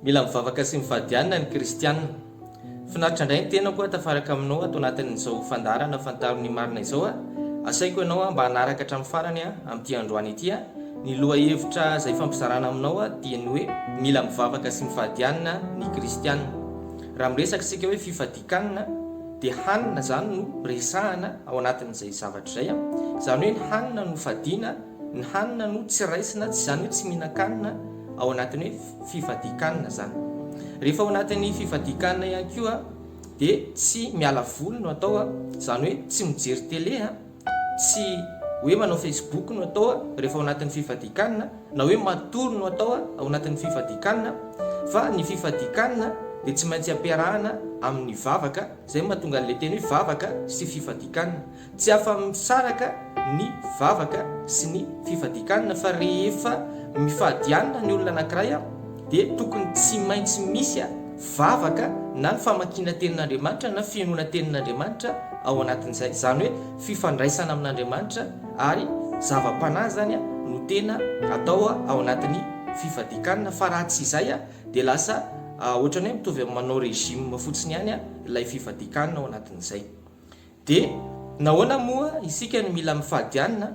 mila mivavaka sy mifadianina ny kristianina. Finaritra indray ny tena koa tafaraka aminao ato anatin'izao fandarana fantarony marina izao asaiko ianao mba hanaraka hatramin'ny farany amin'ity androany ity ny loha hevitra izay fampizarana aminao dia ny hoe mila mivavaka sy mifadianina ny kristianina. Raha miresaka isika hoe fifadikanina dia hanina zany no resahana ao anatin'izay zavatra izay zany hoe ny hanina no fadiana, ny hanina no tsy raisina, tsy zany hoe tsy mihinan-kanina ao anatin'ny hoe fifadikanina zany. Rehefa ao anatin'ny fifadikanina ihany koa dia tsy miala voly no atao zany hoe tsy mijery télé tsy hoe manao Facebook no atao rehefa ao anatin'ny fifadikanina, na hoe matory no atao ao anatin'ny fifadikanina, fa ny fifadikanina dia tsy maintsy ampiarahana amin'ny vavaka, izay mahatonga an'ilay teny hoe vavaka sy fifadikanina. Tsy afa-misaraka ny vavaka sy ny fifadikanina fa rehefa mifadianina ny olona anankiray dia tokony tsy maintsy misy vavaka na ny famakiana tenin'Andriamanitra na fiainoana tenin'Andriamanitra ao anatin'izay, zany hoe fifandraisana amin'Andriamanitra ary zava-panahy zany no tena atao ao anatin'ny fifadikanina. Fa raha tsy izay dia lasa ohatrany hoe mitovy manao régime fotsiny ihany ilay fifadikanina ao anatin'izay. Dia nahoana moa isika no mila mifadianina?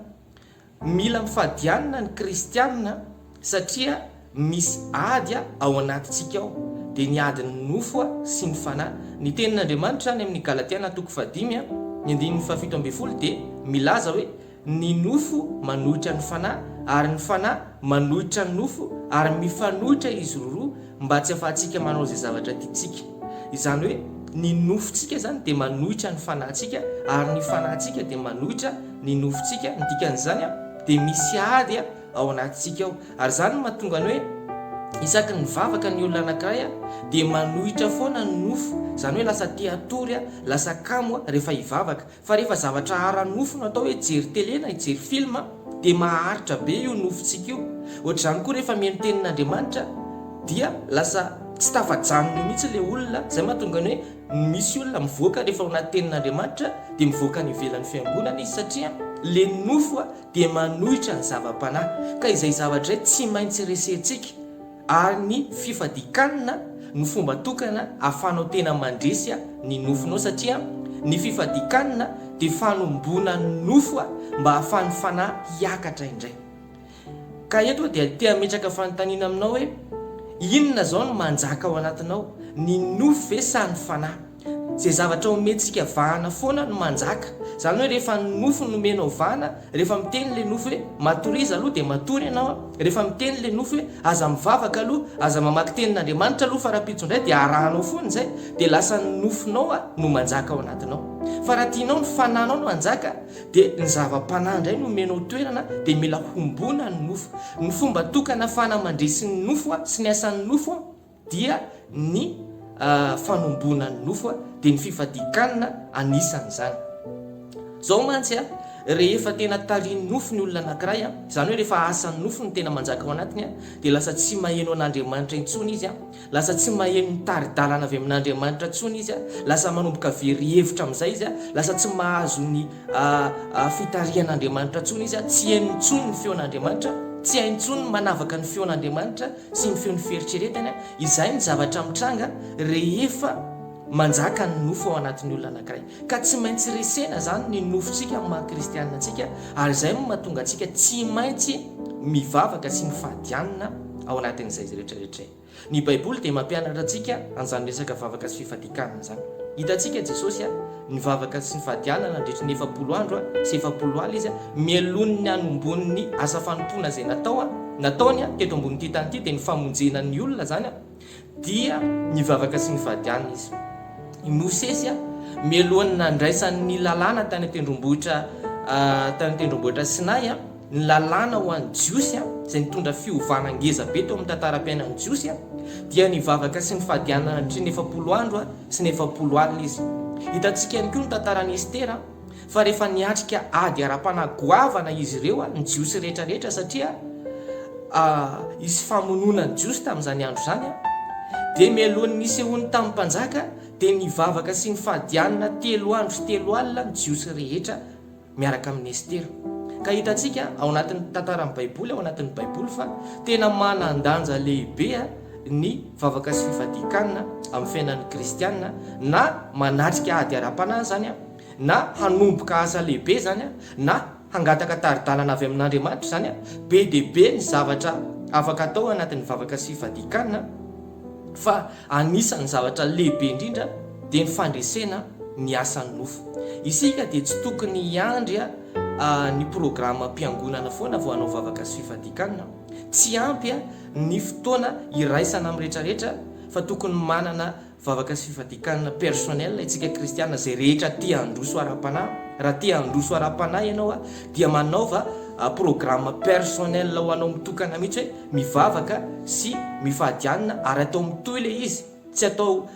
Mila mifadianina ny kristianina satria misy ady ao anatintsika ao, dia ny adiny nofo sy ny fanahy. Ny tenin'Andriamanitra any amin'ny Galatiana 5:17 dia milaza hoe ny nofo manohitra ny fanahy ary ny fanahy manohitra ny nofo ary mifanohitra izy roa mba tsy ahafahantsika manao izay zavatra tiantsika. Izany hoe ny nofontsika zany dia manohitra ny fanahintsika ary ny fanahintsika dia manohitra ny nofontsika. Ny dikan'izany dia misy ady ao anatintsika ao, ary zany mahatonga ny hoe isaky ny vavaka ny olona anankiray dia manohitra foana ny nofo, zany hoe lasa teatory lasa kamo rehefa hivavaka. Fa rehefa zavatra ara-nofo no atao hoe jery télé na hijery film dia maharitra be io nofontsika io. Ohatr'izany koa rehefa mihaino tenin'Andriamanitra dia lasa tsy tafajanony mihitsy ilay olona, izay mahatonga ny hoe misy olona mivoaka rehefa ao anaty tenin'Andriamanitra dia mivoaka ny ivelan'ny fiangonana izy satria le nofo dia manohitra ny zava-panahy. Ka izay zavatra hoe tsy maintsy resentsika, ary ny fifadikanina no fomba tokana ahafahanao tena mandresy ny nofonao, satria ny fifadikanina dia fanombona ny nofo mba ahafahan'ny fanahy hiakatra indray. Ka eto dia tea metraka fanontaniana aminao hoe inona zao no manjaka ao anatinao, ny nofo ve sa ny fanahy? Izay zavatra omentsika vahana foana no manjaka, zany hoe rehefa ny nofo nomenao vahana, rehefa miteny le nofo hoe matoriza aloha dia matory ianao, rehefa miteny le nofo hoe aza mivavaka aloha, aza mamaky tenin'Andriamanitra aloha, fa raha pitso indray dia arahanao foana izay, dia lasa ny nofonao no manjaka ao anatinao. Fa raha tianao ny fanahinao no manjaka dia ny zava-panahy indray no omenao toerana, dia mila hombona ny nofo. Ny fomba tokana ahafahana mandresy ny nofo sy ny asan'ny nofo dia ny fanombona ny nofo dia ny fifadikanina anisan'izany. Zao mantsy rehefa tena tariany nofo ny olona anankiray, zany hoe rehefa asan'ny nofo no tena manjaka ao anatiny dia lasa tsy maheno an'Andriamanitra intsony izy lasa tsy maheno nitaridalana avy amin'Andriamanitra intsony izy lasa manomboka very hevitra amin'izay izy lasa tsy mahazo ny fitarian'Andriamanitra intsony izy tsy haino intsony ny feon'Andriamanitra, tsy haino intsony manavaka ny feon'Andriamanitra sy ny feon'ny fieritreretany. Izay ny zavatra mitranga rehefa manjaka ny nofo ao anatin'ny olona anankiray. Ka tsy maintsy resena zany ny nofontsika amin'ny maha-kristianina antsika, ary izay mahatonga antsika tsy maintsy mivavaka sy mifadianina ao anatin'izay rehetrarehetra. Ny Baiboly dia mampianatra antsika an'izany resaka vavaka sy fifadikanina zany. Hitantsika Jesosy nivavaka sy nifadianina nandritra ny 40 andro sy 40 alina izy mielon'ny anombon'ny asa fanompoana izay nataony teto ambon'ity tany ity, dia ny famonjena ny olona zany dia nivavaka sy nifadianina izy. I Mosesy mielohan'ny nandraisan'ny lalàna tany an-tendrombohitra Sinay, ny lalàna ho an'ny jiosy izay nitondra fiovana ngeza be teo amin'ny tantaram-piainan'ny jiosy dia nivavaka sy nifadianina nandritra ny 40 andro sy ny 40 alina izy. Hitantsika ihany koa ny tantaran'i Estera fa rehefa niatrika ady ara-panagoavana izy ireo ny jiosy rehetrarehetra, satria izy famonoana ny jiosy tamin'izany andro zany dia mialohan'ny nisehoany tamin'ny mpanjaka dia nivavaka sy nifadianina 3 andro sy 3 alina ny jiosy rehetra miaraka amin'ny Estera. Ka hitantsika ao anatin'ny tantaran'ny Baiboly, ao anatin'ny Baiboly fa tena manan-danja lehibe ny vavaka sy fifadikanina amin'ny fiainan'ny kristianina na manatrika ady ara-panahy zany a na hanomboka asa lehibe zany a na hangataka taridalana avy amin'Andriamanitra zany a be dehibe ny zavatra afaka atao anatin'ny vavaka sy fifadikanina fa anisan'ny zavatra lehibe indrindra dia ny fandresena ny asan'ny nofo. Isika dia tsy tokony hiandry ny programa mpiangonana foana vao hanao vavaka sy fifadikanina, tsy ampy ny fotoana iraisana amin'ny rehetrarehetra fa tokony manana vavaka sy fifadikanina personnel itsika kristiana zay rehetra tia handroso ara-panahy. Raha tia handroso ara-panahy ianao dia manaova programa personnel ho anao mitokana mihitsy hoe mivavaka sy mifadianina ary atao mitohy le izy, tsy atao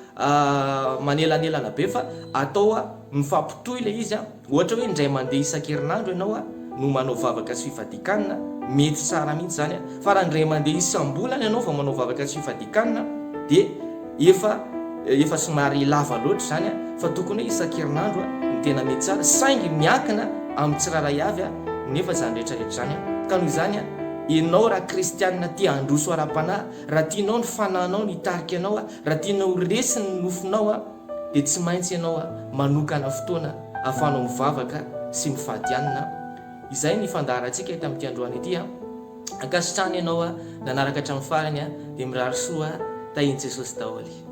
manelanelana be fa atao mifampitohy le izy ohatra hoe indray mandeha isan-kerinandro ianao no manao vavaka sy fifadikanina mety tsara mihitsy zany fa raha indray mandeha isam-bolana ianao fa manao vavaka sy fifadikanina dia efa somary lava loatra zany fa tokony hoe isan-kerinandro ny tena mety tsara saingy miankina amin'ny tsiraray avy nefa zany rehetrarehetra zany ka noho izany ianao raha kristianina tia handroso ara-panahy, raha tianao ny fananao ny tarika anao raha tianao resy ny nofinao dia tsy maintsy ianao manokana fotoana ahafahanao mivavaka sy mifadianina. Izay ny fandaharantsika eto amin'ity androany ity ankasitrany ianao nanaraka hatramin'ny farany dia mirary soa tahiny Jesosy daholo.